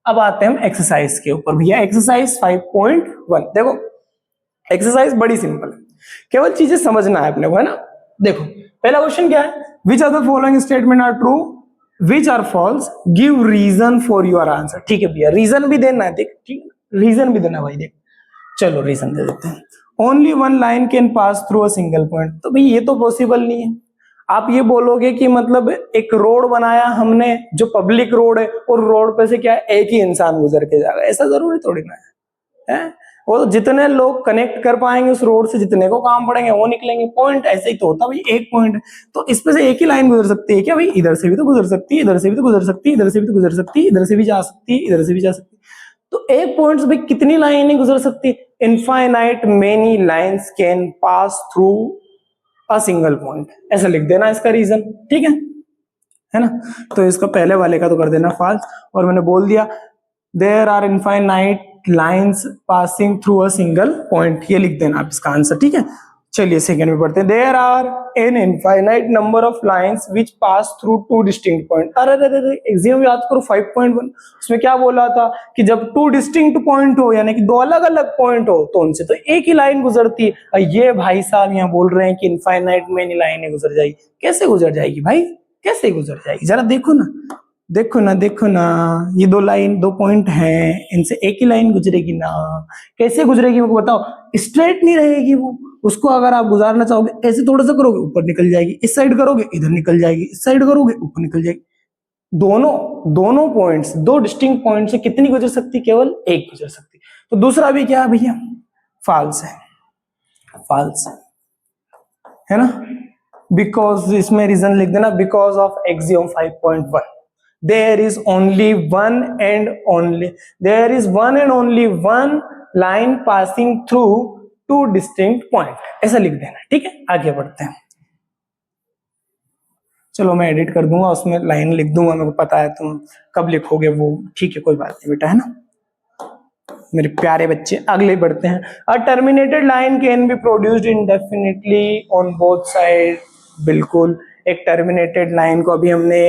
अब आते हैं हम एक्सरसाइज के ऊपर। भैया एक्सरसाइज 5.1 देखो, एक्सरसाइज बड़ी सिंपल है, केवल चीजें समझना है अपने को, है ना। देखो पहला क्वेश्चन क्या है, which are the following statement are true, which are false, give reason for your answer. ठीक है भैया, रीजन भी देना है, देख ठीक है, रीजन भी देना है भाई, देख चलो रीजन दे देते हैं। Only one line can pass through a single point, तो भाई ये तो पॉसिबल नहीं है। आप ये बोलोगे कि मतलब एक रोड बनाया हमने जो पब्लिक रोड है, और रोड पे से क्या है, एक ही इंसान गुजर के जाएगा, ऐसा जरूरी थोड़ी ना है। वो जितने लोग कनेक्ट कर पाएंगे उस रोड से, जितने को काम पड़ेंगे वो निकलेंगे। पॉइंट ऐसे ही तो होता भाई, एक पॉइंट है तो इस पे से एक ही लाइन गुजर सकती है क्या भाई, इधर से भी तो गुजर सकती है, इधर से भी तो गुजर सकती है, इधर से भी तो गुजर सकती है, इधर से भी जा सकती है, इधर से भी जा सकती है। तो एक पॉइंट से भाई कितनी लाइनें गुजर सकती, infinite many lines can pass through a single point, ऐसा लिख देना इसका रीजन, ठीक है ना। तो इसका पहले वाले का तो कर देना फॉल्स, और मैंने बोल दिया there are infinite lines passing through a single point, ये लिख देना आप इसका आंसर, ठीक है। चलिए सेकंड में पढ़ते हैं, there are an infinite number of lines which pass through two distinct point. अरे एग्जाम याद करो 5.1, उसमें क्या बोला था कि जब टू डिस्टिंक्ट पॉइंट हो, यानी कि दो अलग अलग पॉइंट हो, तो उनसे तो एक ही लाइन गुजरती है। ये भाई साहब यहाँ बोल रहे हैं कि इनफाइनाइट में लाइनें गुजर जाएगी, कैसे गुजर जाएगी भाई, कैसे गुजर जाएगी, जरा देखो ना, देखो ना, देखो ना, ये दो लाइन, दो पॉइंट हैं, इनसे एक ही लाइन गुजरेगी ना, कैसे गुजरेगी मेरे को बताओ। स्ट्रेट नहीं रहेगी वो, उसको अगर आप गुजारना चाहोगे ऐसे थोड़ा सा करोगे ऊपर निकल जाएगी, इस साइड करोगे इधर निकल जाएगी, इस साइड करोगे ऊपर निकल जाएगी। दोनों दोनों पॉइंट्स, दो डिस्टिंक्ट पॉइंट से कितनी गुजर सकती, केवल एक गुजर सकती। तो दूसरा भी क्या है भैया, फॉल्स है, फॉल्स है ना। बिकॉज इसमें रीजन लिख देना, because of axiom 5.1 there is only one and only one line passing through two distinct point, ऐसा लिख देना, ठीक है। आगे बढ़ते हैं, चलो मैं एडिट कर दूंगा, उसमें लाइन लिख दूंगा, मेरे को पता है तुम कब लिखोगे वो, ठीक है कोई बात नहीं बेटा, है ना मेरे प्यारे बच्चे। अगले बढ़ते हैं, a terminated line can be produced indefinitely on both side. बिल्कुल, एक टर्मिनेटेड लाइन को अभी हमने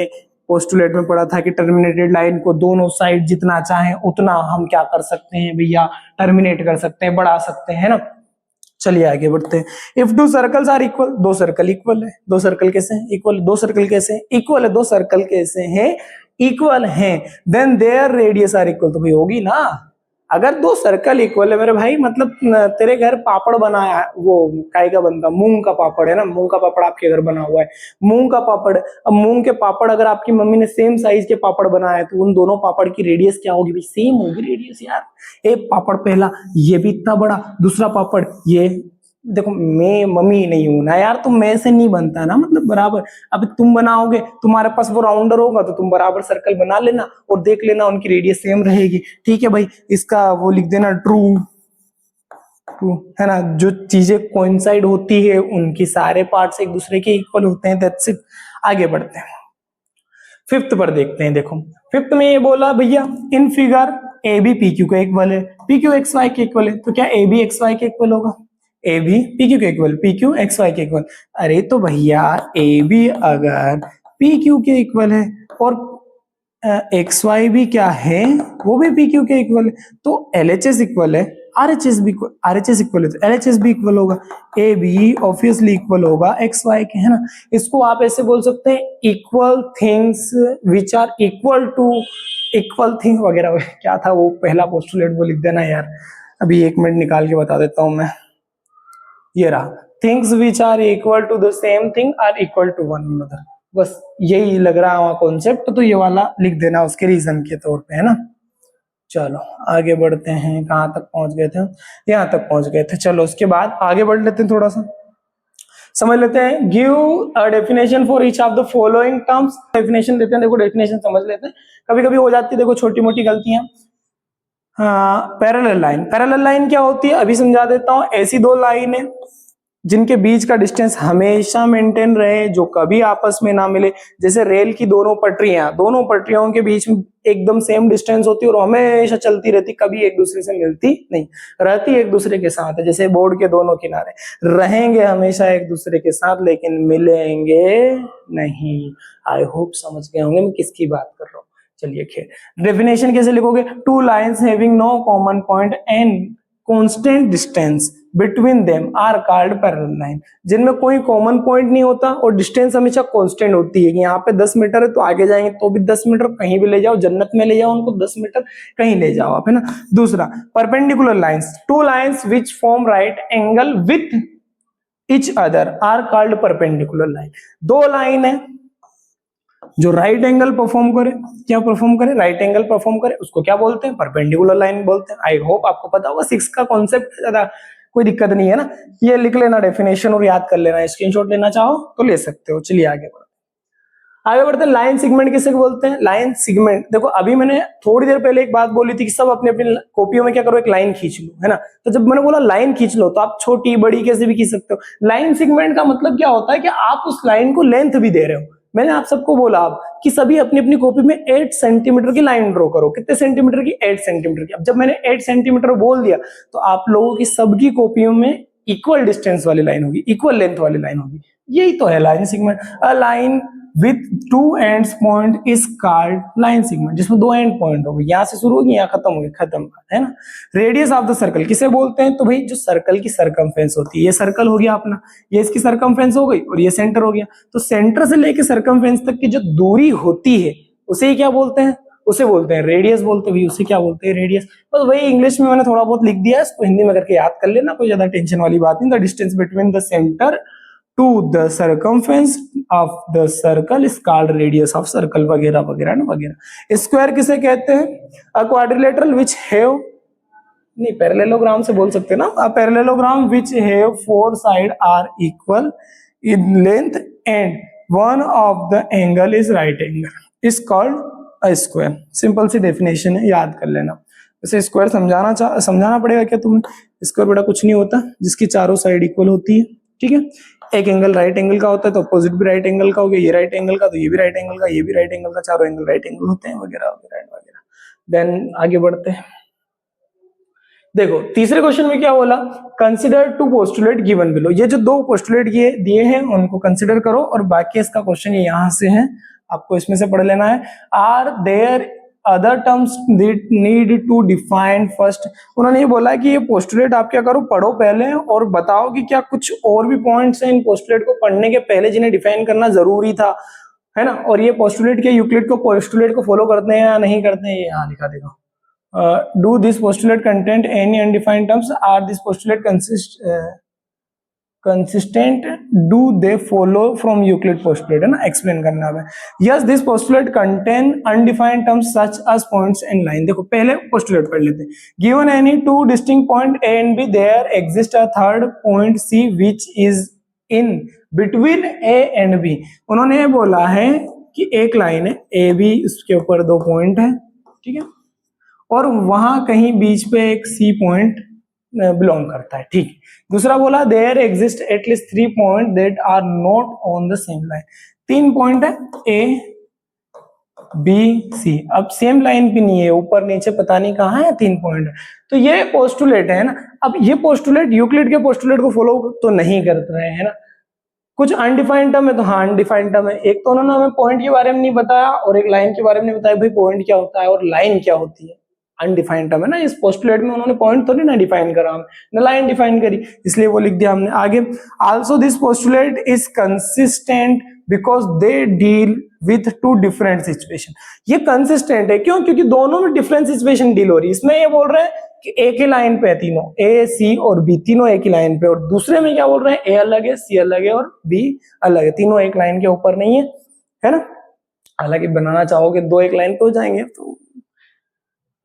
पोस्टुलेट में पढ़ा था कि टर्मिनेटेड लाइन को दोनों साइड जितना चाहें उतना हम क्या कर सकते हैं भैया, टर्मिनेट कर सकते हैं, बढ़ा सकते हैं ना। चलिए आगे बढ़ते हैं, if two circles are equal, दो सर्कल इक्वल है, दो सर्कल कैसे हैं इक्वल, दो सर्कल कैसे इक्वल है, दो सर्कल कैसे हैं इक्वल हैं, then their radius are equal, तो भाई होगी ना। अगर दो सर्कल इक्वल है मेरे भाई, मतलब तेरे घर पापड़ बनाया है, वो काय का बनता, मूंग का पापड़ है ना, मूंग का पापड़ आपके घर बना हुआ है, मूंग का पापड़। अब मूंग के पापड़ अगर आपकी मम्मी ने सेम साइज के पापड़ बनाए है, तो उन दोनों पापड़ की रेडियस क्या होगी भाई, सेम होगी रेडियस यार। एक पापड़ पहला, ये भी इतना बड़ा, दूसरा पापड़ ये, देखो मैं मम्मी नहीं हूं ना यार, तो मैं से नहीं बनता ना, मतलब बराबर। अब तुम बनाओगे, तुम्हारे पास वो राउंडर होगा तो तुम बराबर सर्कल बना लेना और देख लेना उनकी रेडियस सेम रहेगी, ठीक है भाई। इसका वो लिख देना ट्रू, ट्रू है ना, जो चीजें कोइंसाइड होती है उनकी सारे पार्ट्स एक दूसरे के इक्वल होते हैं, दैट्स इट। आगे बढ़ते हैं, फिफ्थ पर देखते हैं। देखो फिफ्थ में ये बोला भैया, in figure A B P Q का इक्वल है, पी क्यू एक्स वाई के इक्वल है, तो क्या ए बी एक्स वाई के इक्वल होगा, ए बी पी क्यू के equal, P Q X Y के इक्वल। अरे तो भैया ए बी अगर पी क्यू के इक्वल है और एक्स वाई भी क्या है, वो भी पी क्यू के इक्वल है, तो एल एच एस इक्वल है, आर एच एस भी, आर एच एस इक्वल है तो एल एच एस भी इक्वल होगा, ए बी ऑब्वियसली इक्वल होगा एक्स वाई के, है ना। इसको आप ऐसे बोल सकते हैं, equal things which are equal to equal thing वगैरह, क्या था वो पहला पोस्टुलेट, वो लिख देना यार, अभी एक मिनट निकाल के बता देता हूं मैं। ये रहा, things which are equal to the same thing are equal to one another, बस यही लग रहा है वहां कॉन्सेप्ट, तो ये वाला लिख देना उसके रीजन के तौर पे, है ना। चलो आगे बढ़ते हैं, कहां तक पहुंच गए थे, यहां तक पहुंच गए थे। चलो उसके बाद आगे बढ़ लेते हैं, थोड़ा सा समझ लेते हैं। Give a definition for each of the following terms, definition देते हैं, देखो डेफिनेशन समझ लेते हैं, कभी कभी हो जाती है देखो छोटी मोटी गलतियां। हाँ, पैरेलल लाइन, पैरेलल लाइन क्या होती है अभी समझा देता हूं, ऐसी दो लाइन है जिनके बीच का डिस्टेंस हमेशा मेंटेन रहे, जो कभी आपस में ना मिले। जैसे रेल की दोनों पटरियां, दोनों पटरियों के बीच में एकदम सेम डिस्टेंस होती है और हमेशा चलती रहती, कभी एक दूसरे से मिलती नहीं, रहती एक दूसरे के साथ है। जैसे बोर्ड के दोनों किनारे रहेंगे हमेशा एक दूसरे के साथ, लेकिन मिलेंगे नहीं। आई होप समझ गए होंगे मैं किसकी बात कर रहा हूँ। चलिए खैर डेफिनेशन कैसे लिखोगे, two lines having no common point and constant distance between them are called parallel line, जिनमें कोई कॉमन पॉइंट नहीं होता और डिस्टेंस हमेशा कांस्टेंट होती है कि यहाँ पे 10 मीटर है तो आगे जाएंगे तो भी 10 मीटर, कहीं भी ले जाओ जन्नत में ले जाओ उनको 10 मीटर कहीं ले जाओ आप, है ना। दूसरा perpendicular lines, two lines which form right angle with each other are called perpendicular line. दो लाइन है जो राइट एंगल परफॉर्म करे, क्या परफॉर्म करे, राइट एंगल परफॉर्म करे, उसको क्या बोलते हैं, परपेंडिकुलर लाइन बोलते हैं। आई होप आपको पता होगा, 6 का कॉन्सेप्ट ज्यादा कोई दिक्कत नहीं है ना, ये लिख लेना डेफिनेशन और याद कर लेना, स्क्रीनशॉट लेना चाहो तो ले सकते हो। चलिए आगे बढ़ते हैं। लाइन सेगमेंट किसे बोलते हैं, लाइन सेगमेंट देखो अभी मैंने थोड़ी देर पहले एक बात बोली थी कि सब अपनी अपनी कॉपियों में क्या करो, एक लाइन खींच लो, है ना। तो जब मैंने बोला लाइन खींच लो तो आप छोटी बड़ी कैसे भी खींच सकते हो। लाइन सेगमेंट का मतलब क्या होता है कि आप उस लाइन को लेंथ भी दे रहे हो। मैंने आप सबको बोला अब कि सभी अपनी अपनी कॉपी में 8 सेंटीमीटर की लाइन ड्रॉ करो। कितने सेंटीमीटर की, 8 सेंटीमीटर की। अब जब मैंने 8 सेंटीमीटर बोल दिया तो आप लोगों की सबकी कॉपियों में इक्वल डिस्टेंस वाली लाइन होगी, इक्वल लेंथ वाली लाइन होगी। यही तो है line segment. A line with two ends point is called line segment, जिसमें 2 एंड पॉइंट होगी, यहां से शुरू होगी यहाँ खत्म होगी, खत्म, है ना। रेडियस ऑफ द सर्कल किसे बोलते हैं, तो भाई जो सर्कल की सरकमफेरेंस होती है, ये सर्कल हो गया अपना, ये इसकी सरकमफेरेंस हो गई और ये सेंटर हो गया। तो सेंटर से लेके सरकमफेरेंस तक की जो दूरी होती है उसे ही क्या बोलते हैं, उसे बोलते हैं रेडियस बोलते हैं। उसे क्या बोलते हैं, रेडियस। बस वही इंग्लिश में मैंने थोड़ा बहुत लिख दिया है, इसको हिंदी में करके याद कर लेना, कोई ज्यादा टेंशन वाली बात नहीं। The distance between the centre to the circumference of the circle is called radius of circle, वगैरह वगैरह ना वगैरह। स्क्वायर किसे कहते हैं, अ क्वाड्रिलेटरल विच हैव, नहीं पैरेललोग्राम से बोल सकते ना, a parallelogram which have 4 side are equal in length and one of the angle is right angle is called a square. Simple सी डेफिनेशन है, याद कर लेना। वैसे स्क्वायर समझाना पड़ेगा क्या तुम्हें, स्क्वायर बेटा कुछ नहीं होता जिसकी चारों साइड इक्वल होती है, ठीक है। एक एंगल राइट एंगल का होता है तो अपोजिट भी राइट एंगल का हो गया, ये राइट एंगल का तो ये भी राइट एंगल का, ये भी राइट एंगल का, चारों एंगल राइट एंगल होते हैं, वगैरह वगैरह वगैरह। देन आगे बढ़ते हैं। देखो तीसरे क्वेश्चन में क्या बोला, consider two postulate given below. ये जो 2 पोस्टुलेट दिए हैं उनको कंसिडर करो और बाकी इसका क्वेश्चन ये यहां से है, आपको इसमें से पढ़ लेना है। Are there other terms need to define first. उन्होंने ये बोला कि ये पोस्टुलेट आप क्या करो, पढ़ो पहले और बताओ कि क्या कुछ और भी पॉइंट्स हैं इन पोस्टुलेट को पढ़ने के पहले जिन्हें डिफाइन करना जरूरी था, है ना। और ये पोस्टुलेट के यूक्लिड को पोस्टुलेट को फॉलो करते हैं या नहीं करते हैं, ये यहाँ लिखा देखो। Do this postulate contain any undefined terms? Are this postulate consistent? Do they follow from Euclid postulate? है ना, explain करना है। Yes, this postulate contain undefined terms such as points and line। देखो पहले postulate पढ़ लेते हैं। Given any 2 distinct point A and B, there exists a third point C which is in between A and B। उन्होंने ये बोला है कि एक लाइन है A B, उसके ऊपर 2 पॉइंट है, ठीक है, और वहां कहीं बीच पे एक सी पॉइंट बिलोंग करता है, ठीक। दूसरा बोला there exist at least 3 point that are not on the same line. 3 point है ए बी सी, अब सेम लाइन पे नहीं है, ऊपर नीचे पता नहीं कहाँ है, 3 पॉइंट है। तो ये पोस्टुलेट है ना। अब ये पोस्टुलेट यूक्लिड के पोस्टुलेट को फॉलो तो नहीं कर रहे हैं ना, कुछ अनडिफाइंड टर्म है तो हाँ अनडिफाइंड टर्म है। एक तो उन्होंने हमें पॉइंट के बारे में नहीं बताया और एक लाइन के बारे में नहीं बताया, भाई पॉइंट क्या होता है और लाइन क्या होती है, अनडिफाइंड टर्म है ना। इस पोस्टुलेट में उन्होंने पॉइंट तो नहीं ना डिफाइन करा, हमने न लाइन डिफाइन करी, इसलिए वो लिख दिया हमने। आगे also this postulate is consistent because they deal with 2 different situation. ये कंसिस्टेंट है क्यों, क्योंकि दोनों में डिफरेंट सिचुएशन डील हो रही है। इसमें ये बोल रहे हैं कि एक ही लाइन पे है तीनों, ए सी और बी तीनों एक ही लाइन पे, और दूसरे में क्या बोल रहे हैं, ए अलग है, सी अलग है और बी अलग है, तीनों एक लाइन के ऊपर नहीं है ना। हालांकि बनाना चाहोगे 2 एक लाइन पे हो जाएंगे, तो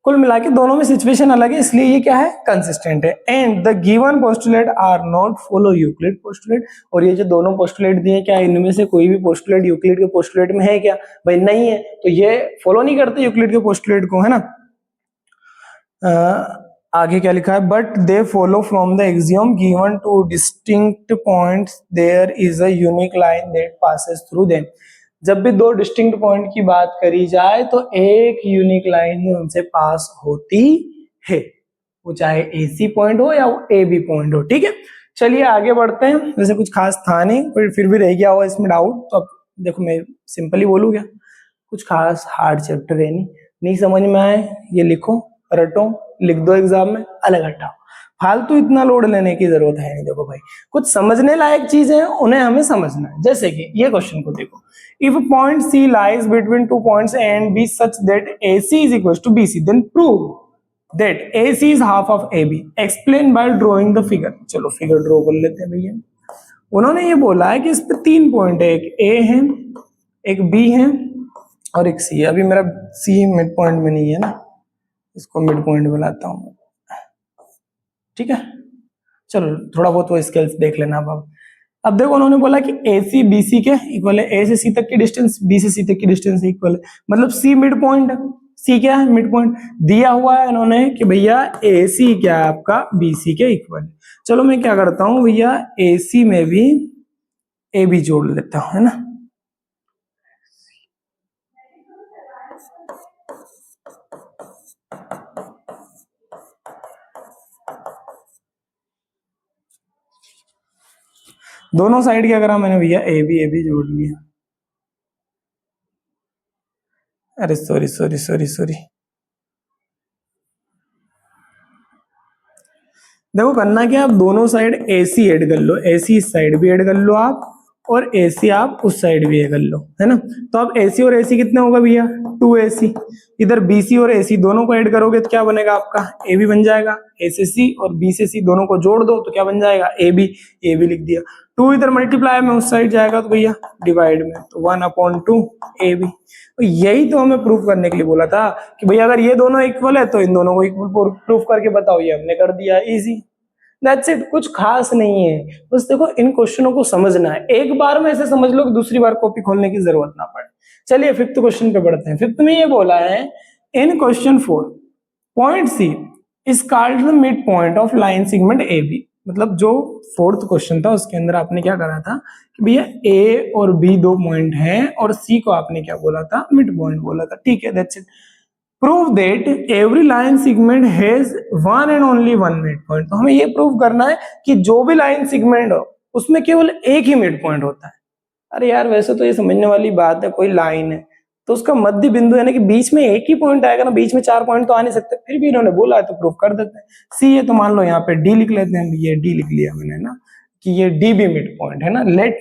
कुल मिला के दोनों में सिचुएशन अलग है, इसलिए ये क्या है, कंसिस्टेंट है। And the given postulate are not follow Euclid postulate. और ये जो दोनों पोस्टुलेट दिए, क्या इनमें से कोई भी पोस्टुलेट यूक्लिड के पोस्टुलेट में है क्या, भाई नहीं है, तो ये फॉलो नहीं करते यूक्लिड के पोस्टुलेट को, है ना। आगे क्या लिखा है, but they follow from the axiom given two distinct points there is a unique line that passes through them. जब भी 2 डिस्टिंक्ट पॉइंट की बात करी जाए तो एक यूनिक लाइन ही उनसे पास होती है, वो चाहे AC पॉइंट हो या AB पॉइंट हो, ठीक है। चलिए आगे बढ़ते हैं। वैसे कुछ खास था नहीं, पर फिर भी रह गया होगा इसमें डाउट, तो अब देखो मैं सिंपली बोलूँ क्या, कुछ खास हार्ड चैप्टर है नहीं समझ में आए ये लिखो, रटो, लिख दो एग्जाम में, अलग हटाओ, फालतू इतना लोड लेने की जरूरत है नहीं। देखो भाई कुछ समझने लायक चीजें हैं उन्हें हमें समझना है। जैसे कि ये क्वेश्चन को देखो, if point C lies between two points A and B such that A C is equal to B C, then prove that A C is half of A B, explain by drawing the figure. चलो figure draw कर लेते हैं भैया। उन्होंने ये बोला है कि इस पे 3 पॉइंट है, एक ए है, एक बी है और एक सी है। अभी मेरा सी मिड पॉइंट में नहीं है ना, इसको मिड पॉइंट बनाता हूं, ठीक है। चलो थोड़ा बहुत वो स्केल्स देख लेना अब देखो उन्होंने बोला कि ए सी बी सी के इक्वल है, ए से सी तक की डिस्टेंस बी से सी तक की डिस्टेंस इक्वल है, मतलब सी मिड पॉइंट है। सी क्या है? Mid point. दिया हुआ है इन्होंने कि भैया ए सी क्या है आपका बी सी के इक्वल है। चलो मैं क्या करता हूं भैया, ए सी में भी ए बी जोड़ लेता हूं, है ना। दोनों साइड क्या करा मैंने भैया, ए बी जोड़ लिया। अरे सॉरी देखो करना क्या, आप दोनों साइड ए सी ऐड कर लो, ए सी इस साइड भी ऐड कर लो आप, और ए सी आप उस साइड भी ऐड कर लो, है ना। तो अब ए सी और ए सी कितना होगा भैया, 2AC। इधर बी सी और ए सी दोनों को ऐड करोगे तो क्या बनेगा आपका, ए बी बन जाएगा। ए से सी और बी से सी दोनों को जोड़ दो तो क्या बन जाएगा, ए बी लिख दिया। 2 इधर मल्टीप्लाई में उस साइड जाएगा तो भैया डिवाइड में, तो 1/2 ए बी। तो यही तो हमें प्रूफ करने के लिए बोला था कि भैया अगर ये दोनों इक्वल है तो इन दोनों को इक्वल प्रूफ करके बताओ, ये हमने कर दिया, इजी। दैट्स इट, कुछ खास नहीं है। बस देखो इन क्वेश्चनों को समझना है, एक बार में ऐसे समझ लो कि दूसरी बार कॉपी खोलने की जरूरत ना पड़े। चलिए फिफ्थ क्वेश्चन पे बढ़ते हैं। फिफ्थ में ये बोला है, in question 4 point C is called the mid point of line segment A B. मतलब जो फोर्थ क्वेश्चन था उसके अंदर आपने क्या करा था कि भैया ए और बी 2 पॉइंट हैं और सी को आपने क्या बोला था, मिड पॉइंट बोला था, ठीक है। That's it. Prove that every line segment has one and only one mid point. तो हमें ये प्रूव करना है कि जो भी लाइन सेगमेंट हो उसमें केवल एक ही मिड पॉइंट होता है। अरे यार वैसे तो ये समझने वाली बात है, कोई लाइन है तो उसका मध्य बिंदु यानी कि बीच में एक ही पॉइंट आएगा ना, बीच में 4 पॉइंट तो आ नहीं सकते, फिर भी इन्होंने बोला है तो प्रूव कर देते हैं। सी है तो मान लो यहाँ पे डी लिख लेते हैं, ये डी लिख लिया मैंने ना, कि ये डी भी मिड पॉइंट है ना। Let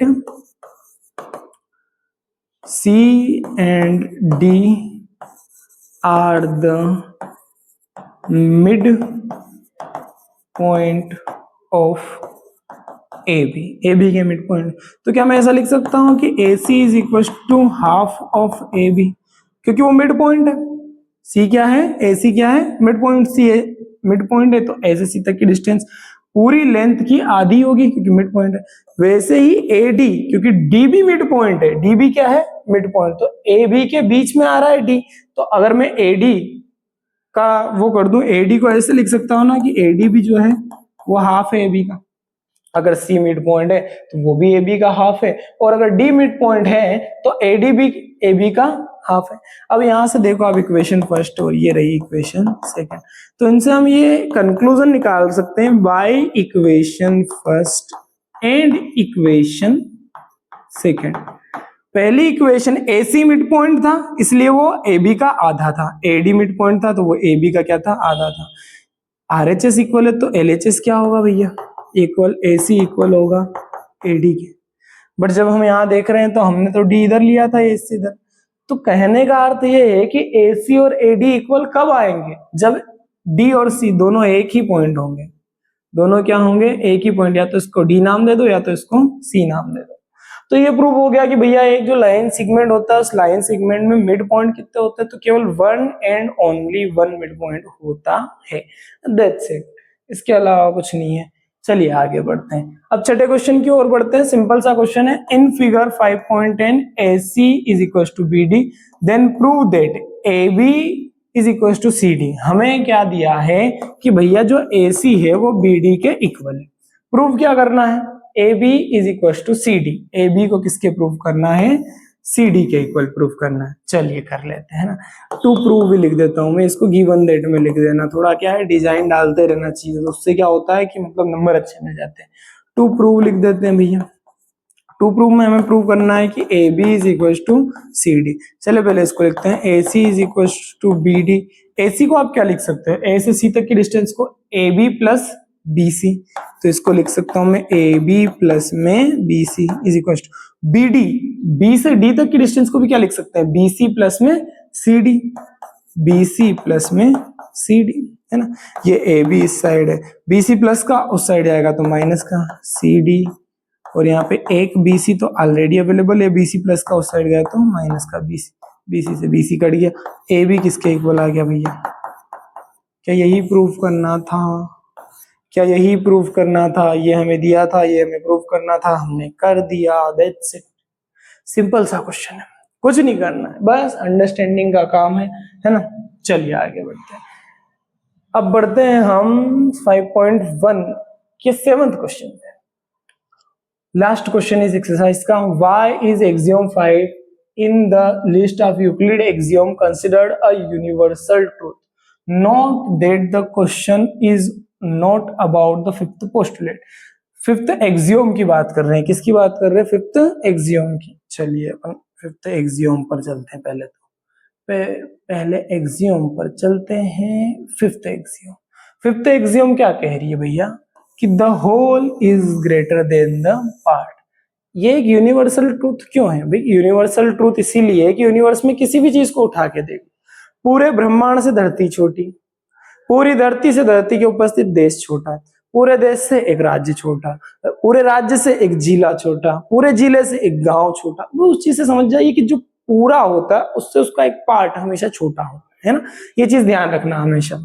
C and D are the mid point of AB। AB के मिड पॉइंट, तो क्या मैं ऐसा लिख सकता हूं कि AC is equal to half of AB, क्योंकि वो मिड पॉइंट है। C क्या है, AC क्या है, मिड पॉइंट। C है मिड पॉइंट है तो A से C तक की डिस्टेंस पूरी लेंथ की आधी होगी क्योंकि मिड पॉइंट है। वैसे ही AD, क्योंकि D भी मिड पॉइंट है, D भी क्या है, मिड पॉइंट, तो AB के बीच में आ रहा है D। तो अगर मैं AD का वो कर दूं, AD को ऐसे लिख सकता हूं ना कि AD भी जो है वो हाफ है AB का। अगर C मिड पॉइंट है तो वो भी AB का हाफ है, और अगर D मिड पॉइंट है तो AD भी AB का हाफ है। अब यहां से देखो आप इक्वेशन फर्स्ट और ये रही इक्वेशन सेकंड, तो इनसे हम ये कंक्लूजन निकाल सकते हैं by equation first and equation second. पहली इक्वेशन AC मिड पॉइंट था इसलिए वो AB का आधा था, AD मिड पॉइंट था तो वो AB का क्या था, आधा था। RHS इक्वल है तो LHS क्या होगा भैया, इक्वल AC इक्वल होगा AD के। बट जब हम यहाँ देख रहे हैं तो हमने तो D इधर लिया था, AC इधर। तो कहने का अर्थ ये है कि AC और AD इक्वल कब आएंगे, जब D और C दोनों एक ही पॉइंट होंगे। दोनों क्या होंगे, एक ही पॉइंट। या तो इसको D नाम दे दो या तो इसको C नाम दे दो। तो ये प्रूव हो गया कि भैया एक जो लाइन सेगमेंट होता है उस लाइन सेगमेंट में मिड पॉइंट कितने होते हैं, तो केवल one and only one mid point होता है। दैट्स इट, इसके अलावा कुछ नहीं है। चलिए आगे बढ़ते हैं, अब छठे क्वेश्चन की ओर बढ़ते हैं। सिंपल सा क्वेश्चन है, in figure 5.10 AC is equal to BD, then prove that AB is equal to CD। हमें क्या दिया है कि भैया जो AC है वो BD के इक्वल है। प्रूव क्या करना है, AB is equal to CD। AB को किसके प्रूव करना है, CD के इक्वल प्रूव करना है। चलिए कर लेते हैं ना। टू प्रूव भी लिख देता हूं मैं, इसको गिवन दैट में लिख देना, थोड़ा क्या है डिजाइन डालते रहना चाहिए, तो उससे क्या होता है कि मतलब नंबर अच्छे मिल जाते हैं। टू प्रूव लिख देते हैं भैया। टू प्रूव में हमें प्रूव करना है कि A B is equal to C D. चलिए पहले इसको लिखते हैं, A C is equal to B D. A C को आप क्या लिख सकते हैं, ए से सी तक की डिस्टेंस को A B plus B C, तो इसको लिख सकता हूं मैं ए बी प्लस में B C is equal to B D. B से डी तक की डिस्टेंस को भी क्या लिख सकते हैं, बी सी प्लस में C D, B C plus में सी डी, है ना। ये ए बी इस साइड है, बी सी प्लस का उस साइड आएगा तो माइनस का सी डी, और यहाँ पे एक बी सी तो ऑलरेडी अवेलेबल है, बी सी प्लस का उस साइड गया तो माइनस का बी सी, बी सी से बी सी कट गया, ए बी किसके इक्वल आ गया भैया। क्या यही प्रूफ करना था, क्या यही प्रूफ करना था, ये हमें दिया था, ये हमें प्रूफ करना था, हमने कर दिया, दैट्स इट। सिंपल सा क्वेश्चन है, कुछ नहीं करना है, बस अंडरस्टैंडिंग का काम है ना। चलिए आगे बढ़ते हैं। अब बढ़ते हैं हम 5.1 के 7th क्वेश्चन पे। लास्ट क्वेश्चन इज एक्सरसाइज का, why is axiom 5 in the list of Euclid axiom considered a universal truth. Note that the question is not about the fifth postulate. Fifth axiom की बात कर रहे हैं, किसकी बात कर रहे हैं, फिफ्थ एक्सियोम की। चलिए अपन फिफ्थ एक्सियोम पर चलते हैं, पहले एक्सियोम पर चलते हैं। फिफ्थ एक्सियोम, फिफ्थ एक्सियोम क्या कह रही है भैया कि the whole is greater than the part. ये एक यूनिवर्सल ट्रूथ क्यों है भाई, यूनिवर्सल ट्रूथ इसीलिए कि यूनिवर्स में किसी भी चीज को उठा के देखो, पूरे ब्रह्मांड से धरती छोटी, पूरी धरती से धरती के उपस्थित देश छोटा है, पूरे देश से एक राज्य छोटा, पूरे राज्य से एक जिला छोटा, पूरे जिले से एक गांव छोटा। वो उस चीज से समझ जाइए कि जो पूरा होता है उससे उसका एक पार्ट हमेशा छोटा होता है ना, ये चीज ध्यान रखना हमेशा।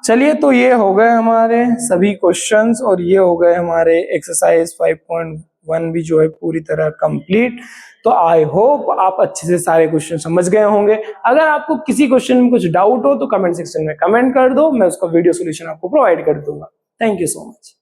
चलिए तो ये हो गए हमारे सभी क्वेश्चंस, और ये हो गए हमारे एक्सरसाइज 5.1 भी जो है पूरी तरह कंप्लीट। तो आई होप आप अच्छे से सारे क्वेश्चन समझ गए होंगे। अगर आपको किसी क्वेश्चन में कुछ डाउट हो तो कमेंट सेक्शन में कमेंट कर दो, मैं उसका वीडियो सोल्यूशन आपको प्रोवाइड कर दूंगा। Thank you so much.